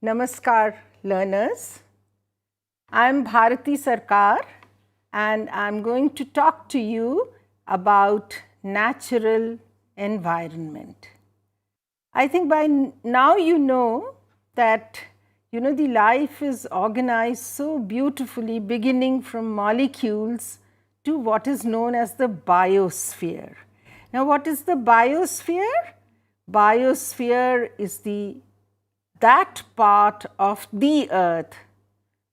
Namaskar learners. I am Bharati Sarkar and I am going to talk to you about natural environment. I think by now you know that the life is organized so beautifully, beginning from molecules to what is known as the biosphere. Now what is the biosphere? Biosphere is that part of the earth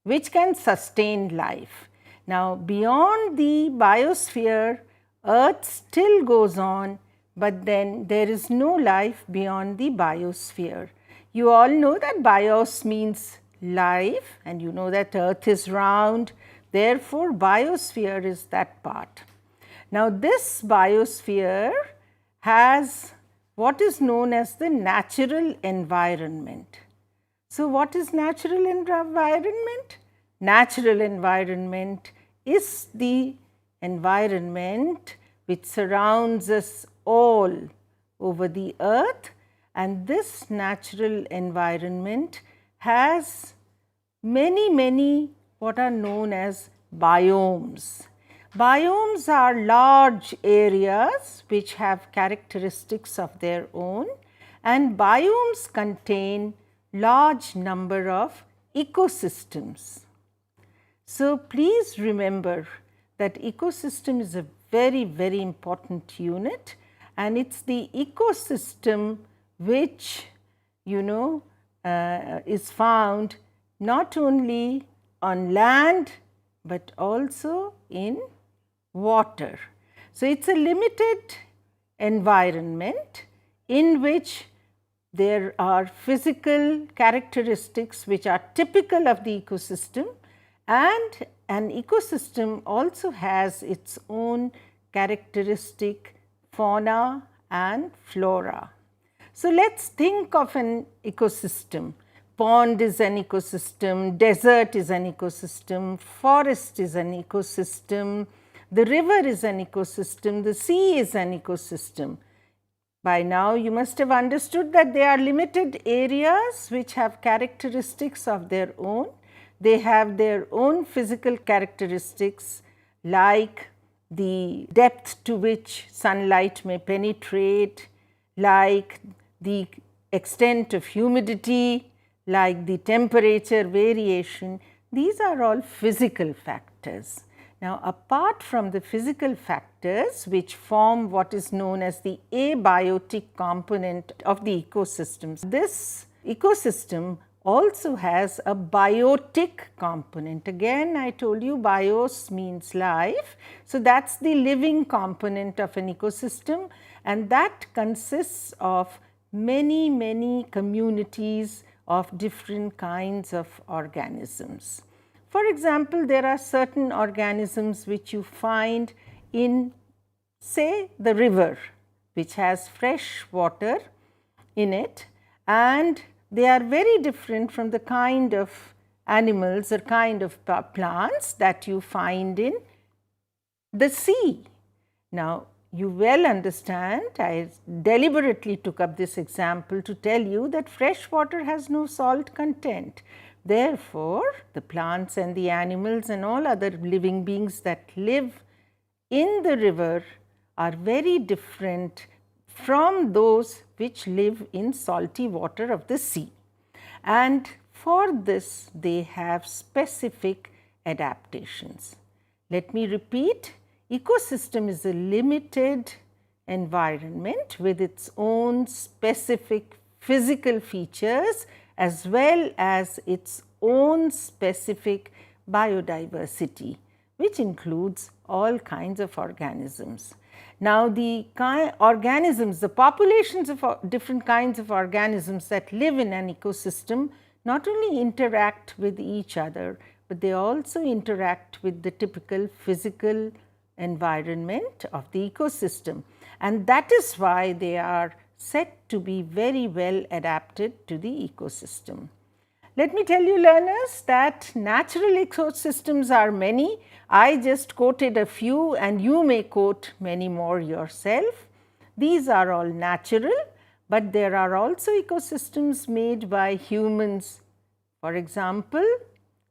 which can sustain life. Now beyond the biosphere, earth still goes on, but then there is no life beyond the biosphere. You all know that bios means life and you know that earth is round, therefore biosphere is that part. Now this biosphere has what is known as the natural environment. So what is natural environment? Natural environment is the environment which surrounds us all over the earth, and this natural environment has many what are known as biomes. Biomes are large areas which have characteristics of their own, and biomes contain large number of ecosystems. So please remember that ecosystem is a very important unit, and it's the ecosystem which is found not only on land but also in water. So it's a limited environment in which there are physical characteristics which are typical of the ecosystem, and an ecosystem also has its own characteristic fauna and flora. So let's think of an ecosystem. Pond is an ecosystem, desert is an ecosystem, forest is an ecosystem, the river is an ecosystem, the sea is an ecosystem. By now you must have understood that they are limited areas which have characteristics of their own. They have their own physical characteristics, like the depth to which sunlight may penetrate, like the extent of humidity, like the temperature variation. These are all physical factors. Now apart from the physical factors which form what is known as the abiotic component of the ecosystems, this ecosystem also has a biotic component. Again, I told you bios means life. So that's the living component of an ecosystem, and that consists of many communities of different kinds of organisms. For example, there are certain organisms which you find in, say, the river, which has fresh water in it, and they are very different from the kind of animals or kind of plants that you find in the sea. Now, you well understand, I deliberately took up this example to tell you that fresh water has no salt content. Therefore, the plants and the animals and all other living beings that live in the river are very different from those which live in salty water of the sea. And for this, they have specific adaptations. Let me repeat, ecosystem is a limited environment with its own specific physical features as well as its own specific biodiversity, which includes all kinds of organisms. Now, the organisms, the populations of different kinds of organisms that live in an ecosystem not only interact with each other, but they also interact with the typical physical environment of the ecosystem, and that is why they are said to be very well adapted to the ecosystem. Let me tell you, learners, that natural ecosystems are many. I just quoted a few and you may quote many more yourself. These are all natural, but there are also ecosystems made by humans For example,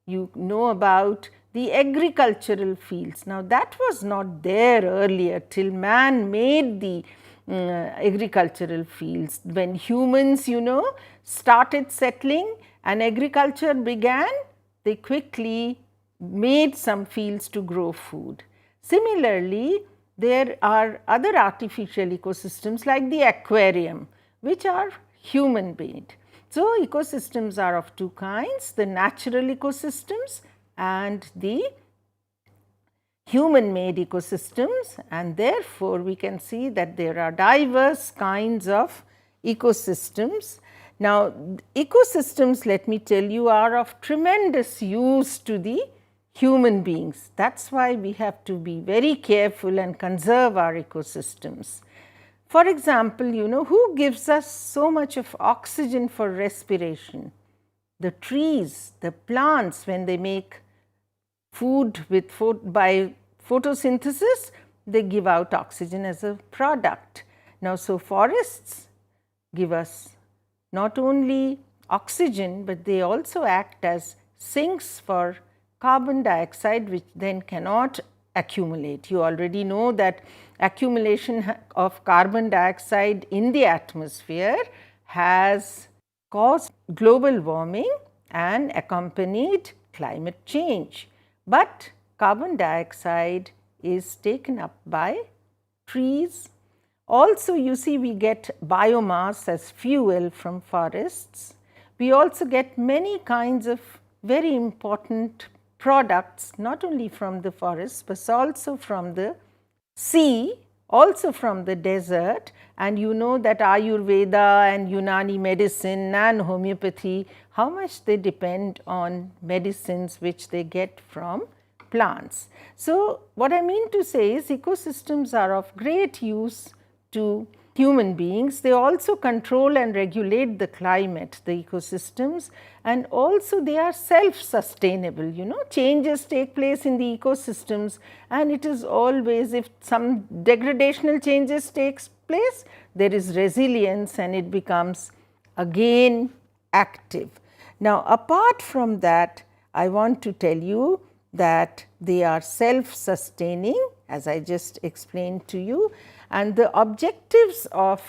you know about the agricultural fields. Now, that was not there earlier till man made the agricultural fields. When humans, started settling and agriculture began, they quickly made some fields to grow food. Similarly, there are other artificial ecosystems like the aquarium, which are human made. So, ecosystems are of two kinds, the natural ecosystems and the human made ecosystems, and therefore, we can see that there are diverse kinds of ecosystems. Now, ecosystems, let me tell you, are of tremendous use to the human beings. That is why we have to be very careful and conserve our ecosystems. For example, who gives us so much of oxygen for respiration? The trees, the plants, when they make food by photosynthesis, they give out oxygen as a product. Now, so forests give us not only oxygen, but they also act as sinks for carbon dioxide, which then cannot accumulate. You already know that accumulation of carbon dioxide in the atmosphere has caused global warming and accompanied climate change. But carbon dioxide is taken up by trees. Also, you see, we get biomass as fuel from forests. We also get many kinds of very important products, not only from the forests, but also from the sea, also from the desert. And you know that Ayurveda and Unani medicine and homeopathy, how much they depend on medicines which they get from plants. So, what I mean to say is ecosystems are of great use to human beings. They also control and regulate the climate, the ecosystems, and also they are self-sustainable. Changes take place in the ecosystems, and it is always, if some degradational changes takes place, there is resilience and it becomes again active. Now, apart from that, I want to tell you that they are self-sustaining, as I just explained to you, and the objectives of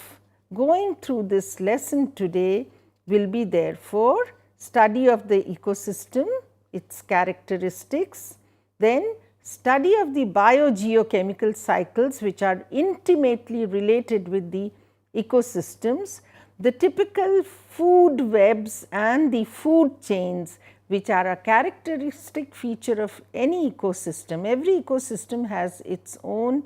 going through this lesson today will be therefore study of the ecosystem, its characteristics, then study of the biogeochemical cycles which are intimately related with the ecosystems, the typical food webs and the food chains which are a characteristic feature of any ecosystem. Every ecosystem has its own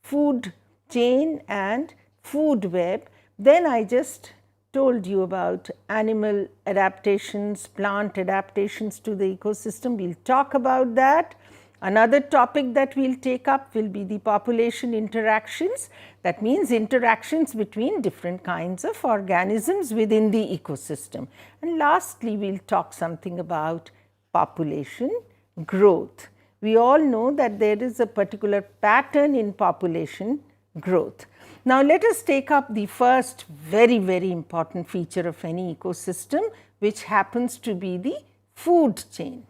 food chain and food web. Then I just told you about animal adaptations, plant adaptations to the ecosystem. We will talk about that. Another topic that we will take up will be the population interactions. That means interactions between different kinds of organisms within the ecosystem. And lastly, we will talk something about population growth. We all know that there is a particular pattern in population growth. Now, let us take up the first very important feature of any ecosystem, which happens to be the food chain.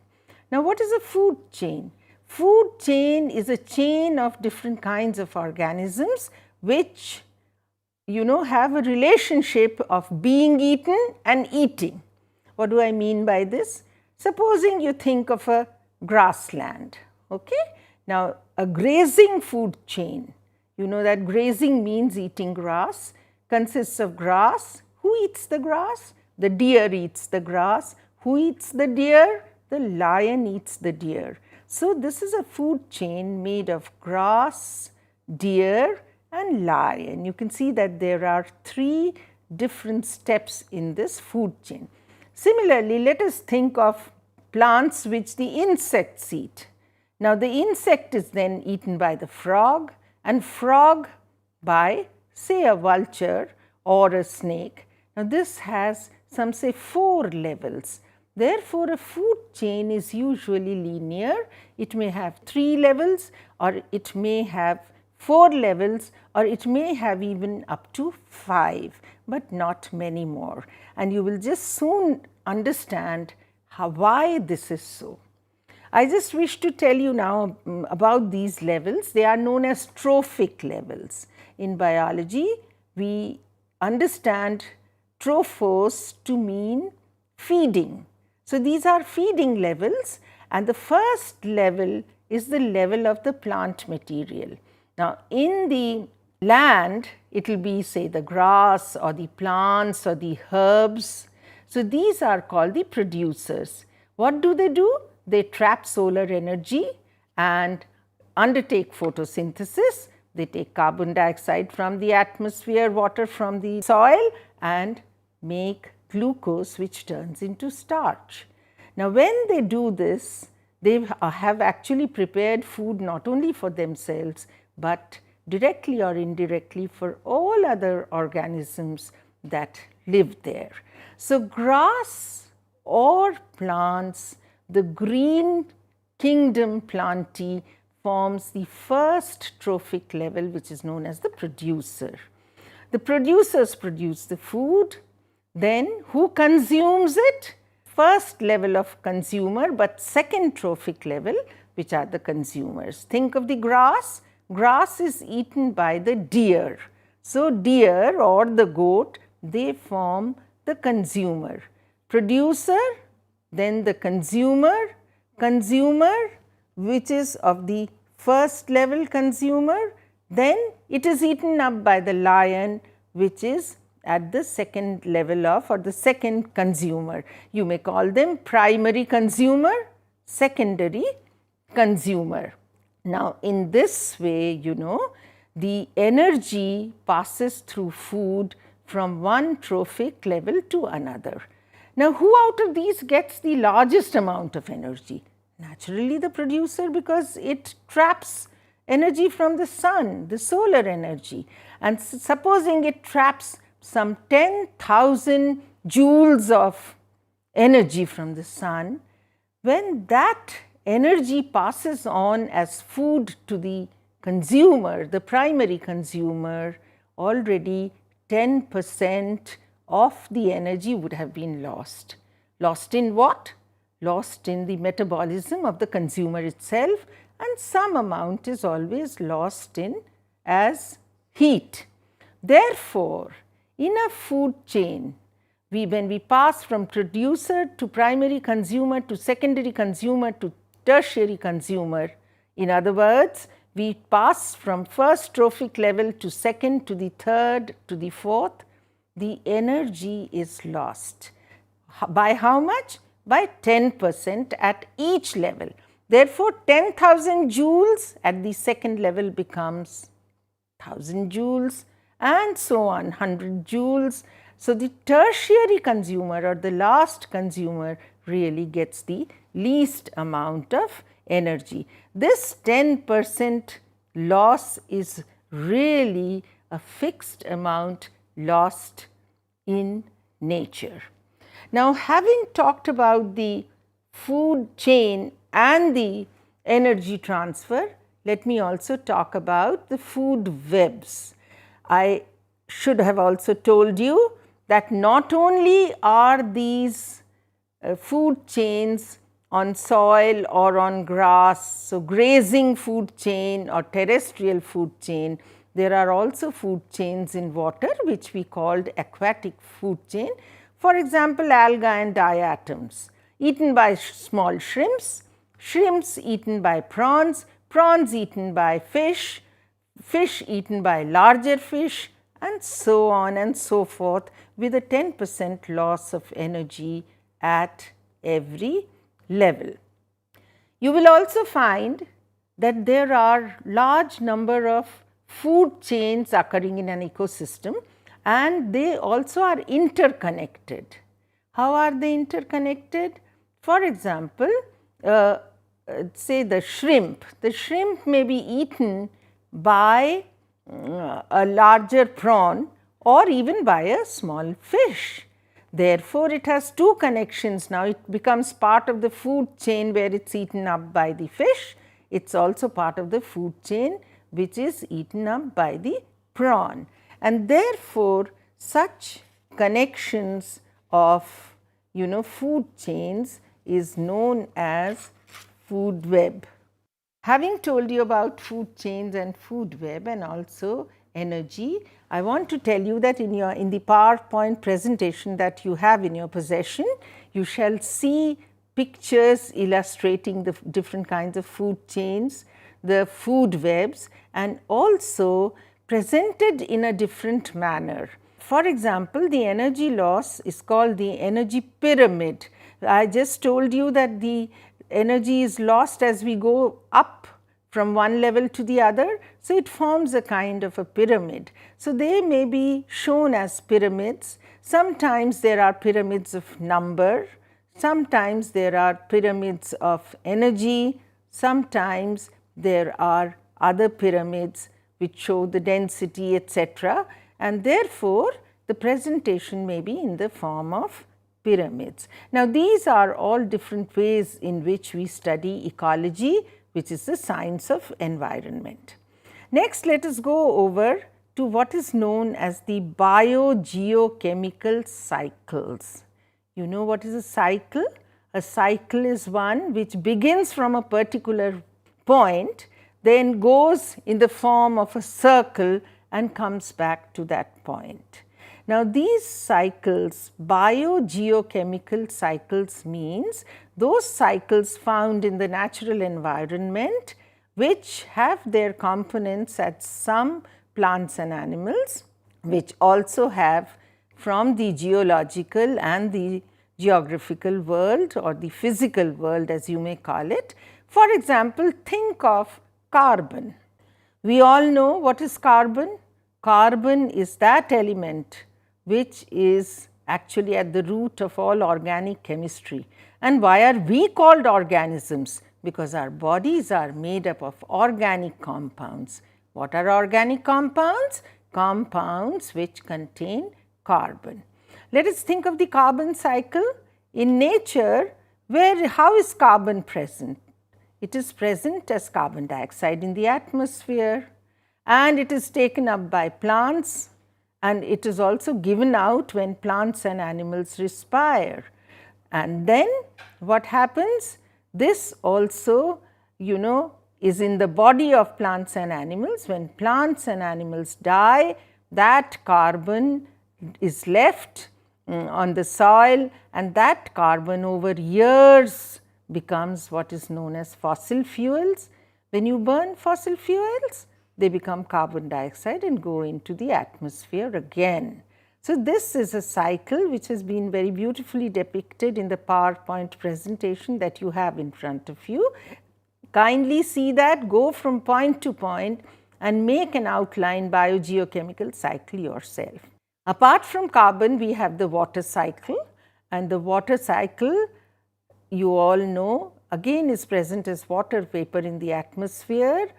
Now, what is a food chain? Food chain is a chain of different kinds of organisms which have a relationship of being eaten and eating. What do I mean by this? Supposing you think of a grassland. Okay? Now, a grazing food chain, you know that grazing means eating grass, consists of grass. Who eats the grass? The deer eats the grass. Who eats the deer? The lion eats the deer. So, this is a food chain made of grass, deer and lion. You can see that there are 3 different steps in this food chain. Similarly, let us think of plants which the insects eat. Now, the insect is then eaten by the frog, and frog by, say, a vulture or a snake. Now, this has some say 4 levels. Therefore, a food chain is usually linear. It may have 3 levels, or it may have 4 levels, or it may have even up to 5, but not many more. And you will just soon understand why this is so. I just wish to tell you now about these levels. They are known as trophic levels. In biology, we understand trophos to mean feeding. So, these are feeding levels, and the first level is the level of the plant material. Now, in the land, it will be say the grass or the plants or the herbs. So, these are called the producers. What do? They trap solar energy and undertake photosynthesis. They take carbon dioxide from the atmosphere, water from the soil, and make glucose, which turns into starch. Now, when they do this, they have actually prepared food not only for themselves, but directly or indirectly for all other organisms that live there. So, grass or plants, the green kingdom plantae forms the first trophic level, which is known as the producer. The producers produce the food, then who consumes it? First level of consumer, but second trophic level, which are the consumers. Think of the grass. Grass is eaten by the deer. So, deer or the goat, they form the consumer. Producer, then the consumer, which is of the first level consumer, then it is eaten up by the lion, which is at the second level of, or the second consumer. You may call them primary consumer, secondary consumer. Now, in this way, the energy passes through food from one trophic level to another. Now, who out of these gets the largest amount of energy? Naturally, the producer, because it traps energy from the sun, the solar energy. And supposing it traps some 10,000 joules of energy from the sun, when that energy passes on as food to the consumer, the primary consumer, already 10% of the energy would have been lost. Lost in what? Lost in the metabolism of the consumer itself, and some amount is always lost in as heat. Therefore, in a food chain, when we pass from producer to primary consumer to secondary consumer to tertiary consumer, in other words, we pass from first trophic level to second to the third to the fourth, the energy is lost. By how much? By 10% at each level. Therefore, 10,000 joules at the second level becomes 1000 joules, and so on, 100 joules. So, the tertiary consumer or the last consumer really gets the least amount of energy. This 10% loss is really a fixed amount lost in nature. Now, having talked about the food chain and the energy transfer, let me also talk about the food webs. I should have also told you that not only are these food chains on soil or on grass, so grazing food chain or terrestrial food chain, there are also food chains in water, which we called aquatic food chain. For example, algae and diatoms eaten by small shrimps, shrimps eaten by prawns, prawns eaten by fish, fish eaten by larger fish, and so on and so forth, with a 10% loss of energy at every level. You will also find that there are large number of food chains occurring in an ecosystem, and they also are interconnected. How are they interconnected? For example, say the shrimp may be eaten by a larger prawn or even by a small fish. Therefore, it has two connections now. It becomes part of the food chain where it is eaten up by the fish. It is also part of the food chain which is eaten up by the prawn. And therefore, such connections of food chains is known as food web. Having told you about food chains and food web and also energy, I want to tell you that in the PowerPoint presentation that you have in your possession, you shall see pictures illustrating the different kinds of food chains, the food webs, and also presented in a different manner. For example, the energy loss is called the energy pyramid. I just told you that the energy is lost as we go up from one level to the other. So, it forms a kind of a pyramid. So, they may be shown as pyramids. Sometimes there are pyramids of number, sometimes there are pyramids of energy, sometimes there are other pyramids which show the density, etc. And therefore, the presentation may be in the form of pyramids. Now, these are all different ways in which we study ecology, which is the science of environment. Next, let us go over to what is known as the biogeochemical cycles. You know what is a cycle? A cycle is one which begins from a particular point, then goes in the form of a circle and comes back to that point. Now, these cycles, biogeochemical cycles, means those cycles found in the natural environment which have their components at some plants and animals, which also have from the geological and the geographical world or the physical world, as you may call it. For example, think of carbon. We all know what is carbon. Carbon is that element which is actually at the root of all organic chemistry. And why are we called organisms? Because our bodies are made up of organic compounds. What are organic compounds? Compounds which contain carbon. Let us think of the carbon cycle. In nature, how is carbon present? It is present as carbon dioxide in the atmosphere, and it is taken up by plants, and it is also given out when plants and animals respire. And then what happens? This also, is in the body of plants and animals. When plants and animals die, that carbon is left on the soil, and that carbon over years becomes what is known as fossil fuels. When you burn fossil fuels, they become carbon dioxide and go into the atmosphere again. So, this is a cycle which has been very beautifully depicted in the PowerPoint presentation that you have in front of you. Kindly see that, go from point to point and make an outline biogeochemical cycle yourself. Apart from carbon, we have the water cycle, and the water cycle, you all know, again is present as water vapor in the atmosphere.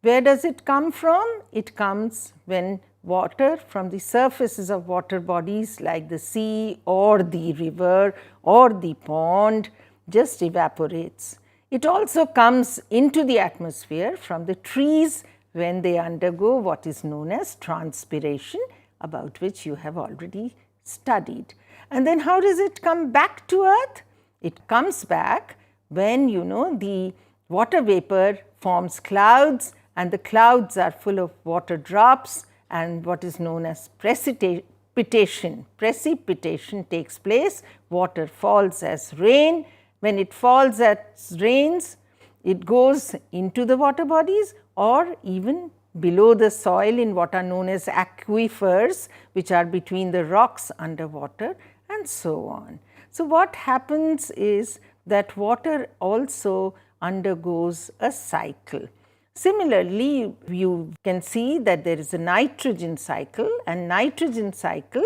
Where does it come from? It comes when water from the surfaces of water bodies like the sea or the river or the pond just evaporates. It also comes into the atmosphere from the trees when they undergo what is known as transpiration, about which you have already studied. And then how does it come back to earth? It comes back when the water vapor forms clouds, and the clouds are full of water drops, and what is known as precipitation. Precipitation takes place, water falls as rain. When it falls as rains, it goes into the water bodies or even below the soil in what are known as aquifers, which are between the rocks underwater, and so on. So, what happens is that water also undergoes a cycle. Similarly, you can see that there is a nitrogen cycle, and nitrogen cycle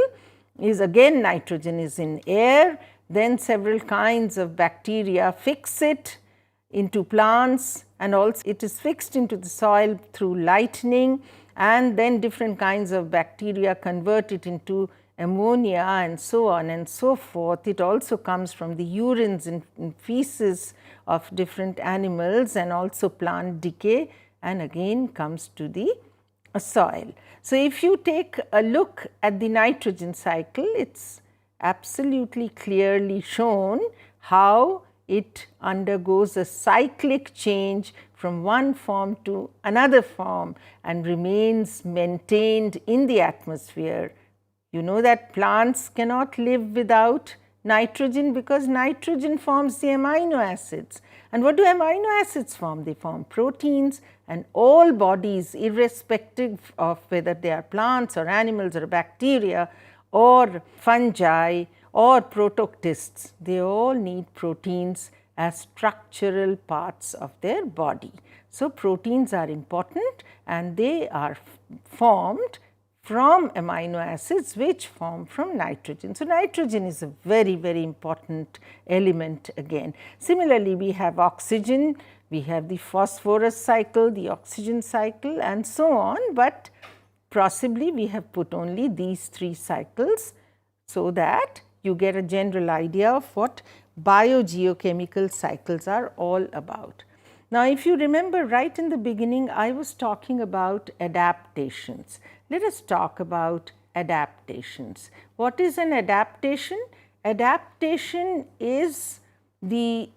is again nitrogen is in air, then several kinds of bacteria fix it into plants, and also it is fixed into the soil through lightning, and then different kinds of bacteria convert it into ammonia and so on and so forth. It also comes from the urines and feces of different animals and also plant decay, and again comes to the soil. So, if you take a look at the nitrogen cycle, it is absolutely clearly shown how it undergoes a cyclic change from one form to another form and remains maintained in the atmosphere. You know that plants cannot live without nitrogen because nitrogen forms the amino acids. And what do amino acids form? They form proteins, and all bodies, irrespective of whether they are plants or animals or bacteria or fungi or protoctists, they all need proteins as structural parts of their body. So, proteins are important and they are formed from amino acids which form from nitrogen. So, nitrogen is a very, very important element again. Similarly, we have oxygen, we have the phosphorus cycle, the oxygen cycle and so on, but possibly we have put only these 3 cycles so that you get a general idea of what biogeochemical cycles are all about. Now, if you remember right in the beginning, I was talking about adaptations. Let us talk about adaptations. What is an adaptation? Adaptation is the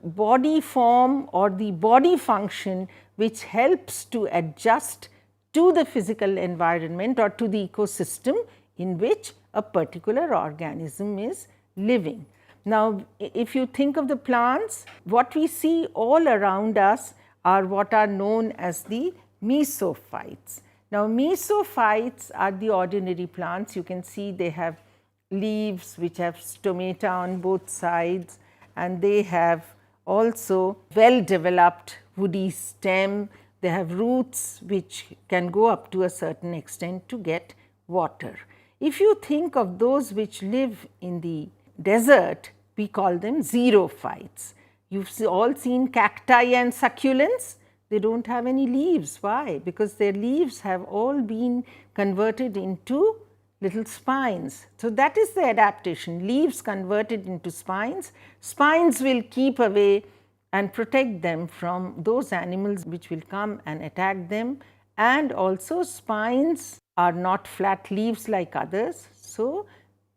body form or the body function which helps to adjust to the physical environment or to the ecosystem in which a particular organism is living. Now, if you think of the plants, what we see all around us are what are known as the mesophytes. Now, mesophytes are the ordinary plants. You can see they have leaves which have stomata on both sides, and they have also well developed woody stem. They have roots which can go up to a certain extent to get water. If you think of those which live in the desert, we call them xerophytes. You've all seen cacti and succulents. They don't have any leaves. Why? Because their leaves have all been converted into little spines. So, that is the adaptation, leaves converted into spines. Spines will keep away and protect them from those animals which will come and attack them, and also spines are not flat leaves like others. So,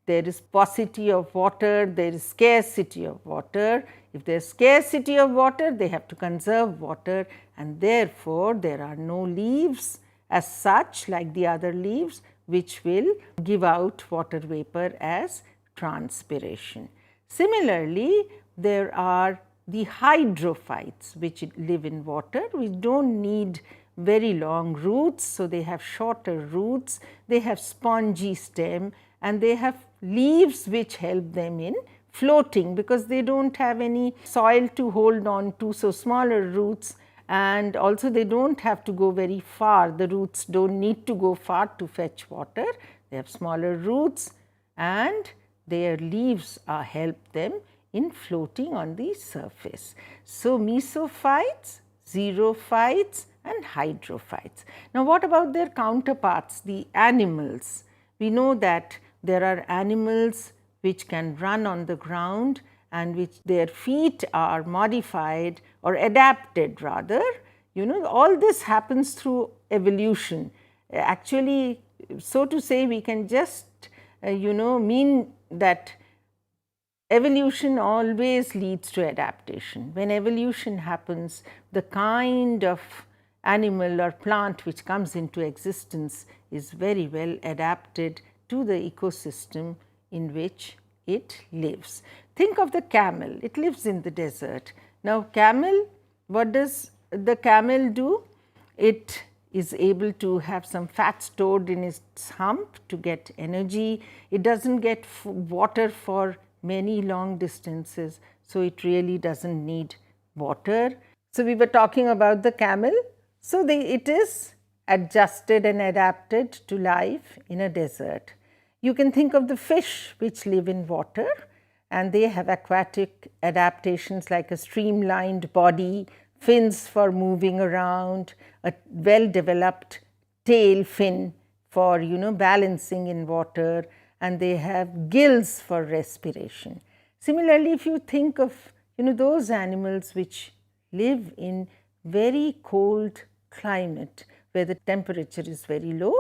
there is paucity of water, there is scarcity of water. If there is scarcity of water, they have to conserve water, and therefore, there are no leaves as such like the other leaves which will give out water vapor as transpiration. Similarly, there are the hydrophytes which live in water, which do not need very long roots. So, they have shorter roots, they have spongy stem, and they have leaves which help them in floating because they do not have any soil to hold on to. So, smaller roots, and also they do not have to go very far. The roots do not need to go far to fetch water. They have smaller roots and their leaves help them in floating on the surface. So, mesophytes, xerophytes and hydrophytes. Now, what about their counterparts, the animals? We know that there are animals which can run on the ground and which their feet are modified or adapted rather. You know, all this happens through evolution. Actually, so to say, we can just mean that evolution always leads to adaptation. When evolution happens, the kind of animal or plant which comes into existence is very well adapted to the ecosystem in which it lives. Think of the camel, it lives in the desert. Now, camel, what does the camel do? It is able to have some fat stored in its hump to get energy. It does not get water for many long distances. So, it really does not need water. So, we were talking about the camel. So, it is adjusted and adapted to life in a desert. You can think of the fish which live in water, and they have aquatic adaptations like a streamlined body, fins for moving around, a well developed tail fin for balancing in water, and they have gills for respiration. Similarly, if you think of those animals which live in very cold climate where the temperature is very low,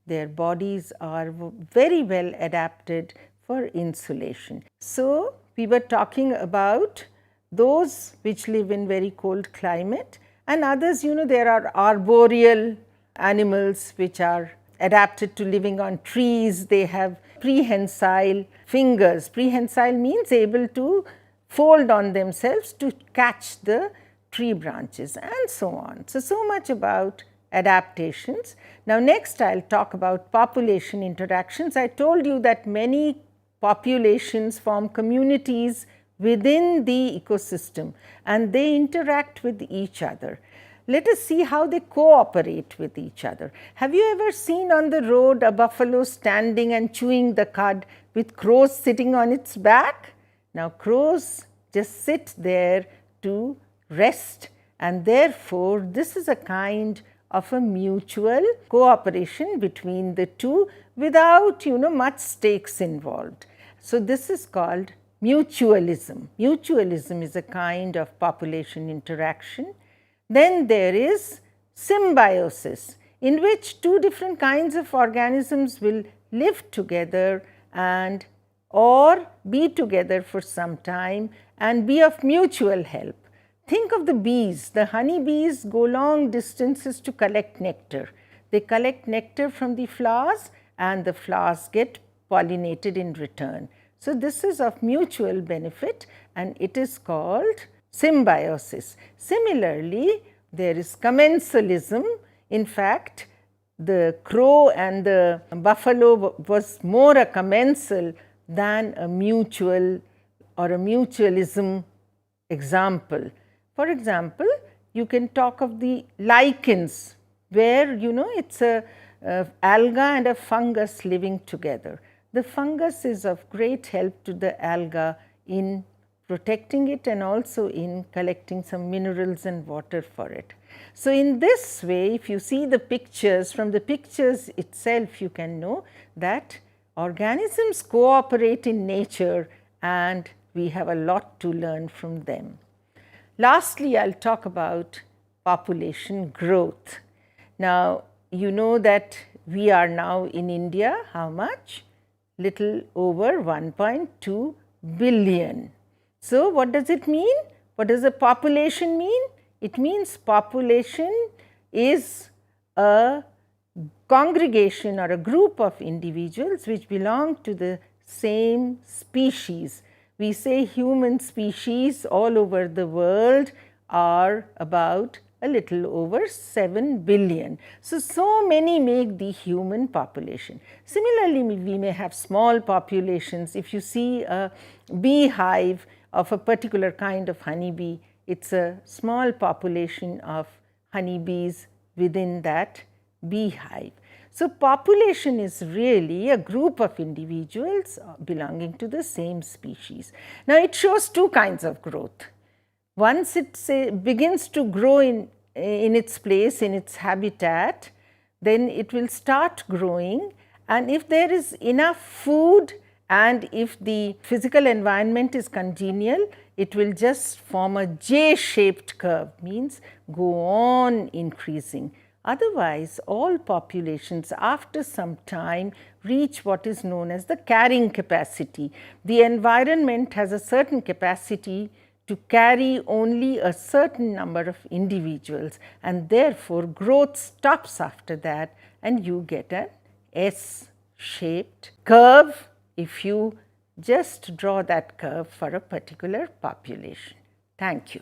their bodies are very well adapted for insulation. So, we were talking about those which live in very cold climate, and others, there are arboreal animals which are adapted to living on trees. They have prehensile fingers. Prehensile means able to fold on themselves to catch the tree branches, and so on. So much about adaptations. Now, next I will talk about population interactions. I told you that many populations form communities within the ecosystem and they interact with each other. Let us see how they cooperate with each other. Have you ever seen on the road a buffalo standing and chewing the cud with crows sitting on its back? Now, crows just sit there to rest, and therefore, this is a kind of a mutual cooperation between the two without much stakes involved. So, this is called mutualism. Mutualism is a kind of population interaction. Then there is symbiosis, in which two different kinds of organisms will live together and or be together for some time and be of mutual help. Think of the bees. The honey bees go long distances to collect nectar. They collect nectar from the flowers and the flowers get pollinated in return. So, this is of mutual benefit and it is called symbiosis. Similarly, there is commensalism. In fact, the crow and the buffalo was more a commensal than a mutual or a mutualism example. For example, you can talk of the lichens, where it's a alga and a fungus living together. The fungus is of great help to the alga in protecting it and also in collecting some minerals and water for it. So, in this way, if you see the pictures, from the pictures itself you can know that organisms cooperate in nature and we have a lot to learn from them. Lastly, I will talk about population growth. Now, you know that we are now in India, how much? Little over 1.2 billion. So, what does it mean? What does a population mean? It means population is a congregation or a group of individuals which belong to the same species. We say human species all over the world are about a little over 7 billion. So many make the human population. Similarly, we may have small populations. If you see a beehive of a particular kind of honeybee, it's a small population of honeybees within that beehive. So, population is really a group of individuals belonging to the same species. Now, it shows two kinds of growth. Once it begins to grow in its place, in its habitat, then it will start growing, and if there is enough food and if the physical environment is congenial, it will just form a J-shaped curve, means go on increasing. Otherwise, all populations after some time reach what is known as the carrying capacity. The environment has a certain capacity to carry only a certain number of individuals, and therefore, growth stops after that and you get an S-shaped curve if you just draw that curve for a particular population. Thank you.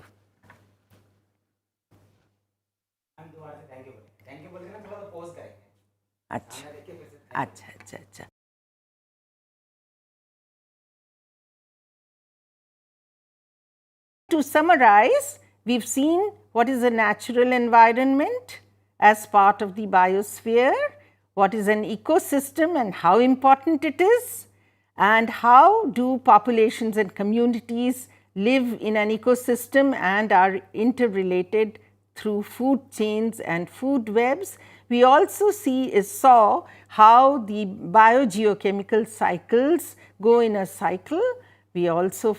अच्छा. To summarize, we have seen what is a natural environment as part of the biosphere, what is an ecosystem and how important it is, and how do populations and communities live in an ecosystem and are interrelated through food chains and food webs. We also saw how the biogeochemical cycles go in a cycle. We also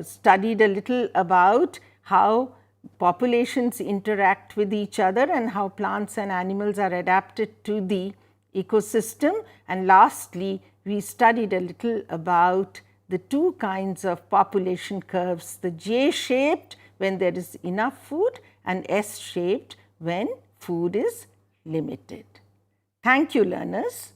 studied a little about how populations interact with each other and how plants and animals are adapted to the ecosystem. And lastly, we studied a little about the two kinds of population curves, the J-shaped when there is enough food and S-shaped when food is limited. Thank you, learners.